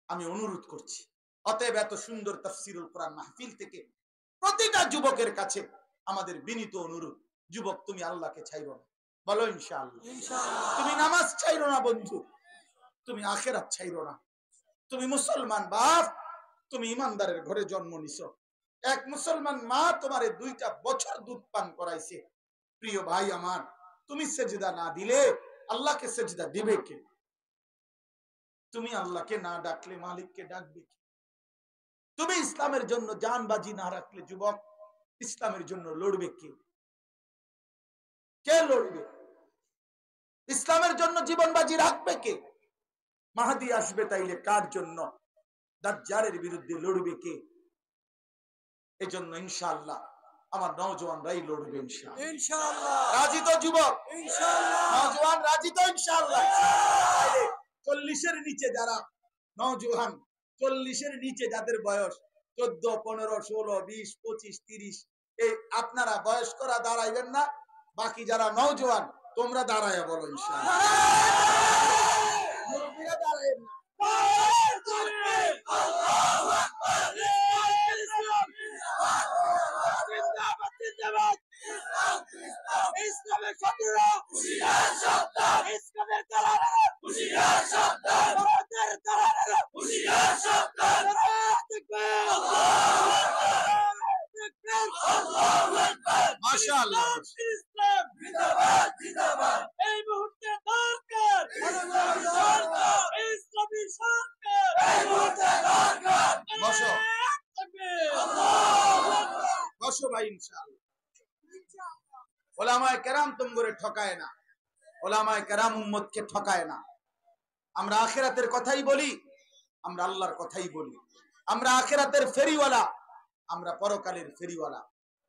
আমি অনুরোধ করছি। অতএব এত সুন্দর তাফসীরুল কোরআন মাহফিল থেকে প্রতিটা যুবকের কাছে আমাদের বিনীত অনুরোধ, যুবক তুমি আল্লাহকে ছাইরো না। বলো ইনশাআল্লাহ। তুমি নামাজ ছাইরো না বন্ধু, তুমি আখিরাত ছাইরো না। তুমি মুসলমান বাপ, তুমি ইমানদারের ঘরে জন্ম নিছো। এক মুসলমান মা তোমারে 2টা বছর দুধ পান করাইছে। প্রিয় ভাই আমার, তুমি সেজদা না দিলে আল্লাহকে সেজদা দিবে কে? তুমি আল্লাহকে না ডাকলে মালিককে ডাকবে কে? তুমি ইসলামের জন্য জান বাজি না রাখলে যুবক ইসলামের জন্য লড়বে কে? কে লড়বে? ইসলামের জন্য জীবন বাজি রাখবে কে? মাহদী আসবে তাইলে কার জন্য? দাজ্জালের বিরুদ্ধে লড়বে কে? এজন্য ইনশাআল্লাহ আমার নওজওয়ানরাই লড়বে ইনশাআল্লাহ। রাজি তো যুবক? নওজওয়ান রাজি তো ইনশাআল্লাহ? 40-এর নিচে যারা নওজওয়ান, 40-এর নিচে যাদের বয়স 14, 15, 16, 20, 25, 30, এই আপনারা বয়স্করা দাঁড়াইবেন না। বাকি যারা নওজওয়ান তোমরা দাঁড়ায়া বলো ইনশাআল্লাহ। মুরব্বিরা দাঁড়াইবেন না। আল্লাহু আকবার। ইসলামের শত্রুরা হুঁশিয়ার সাবধান, ইসলামের দালালেরা হুঁশিয়ার সাবধান, ভারতের দালালেরা হুঁশিয়ার সাবধান। আল্লাহু আকবার, আল্লাহু আকবার। মাশাআল্লাহ। ইসলাম জিন্দাবাদ, জিন্দাবাদ। এই মুহূর্তে দরকার ইসলামী সরকার, ইসলামী সরকার এই মুহূর্তে দরকার। বসো, আল্লাহু আকবার। বসো ভাই ইনশাআল্লাহ। ওলামায়ে কেরাম তোমরে ঠকায় না, ওলামায়ে কেরাম উম্মতকে ঠকায় না। আমরা আখিরাতের কথাই বলি, আমরা আল্লাহর কথাই বলি। আমরা আখিরাতের ফেরিওয়ালা, আমরা পরকালের ফেরিওয়ালা।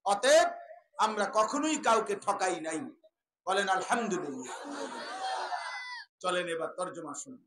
অতএব আমরা কখনোই কাউকে ঠকাই নাই। বলেন আলহামদুলিল্লাহ। চলেন এবার তরজমা শুনুন।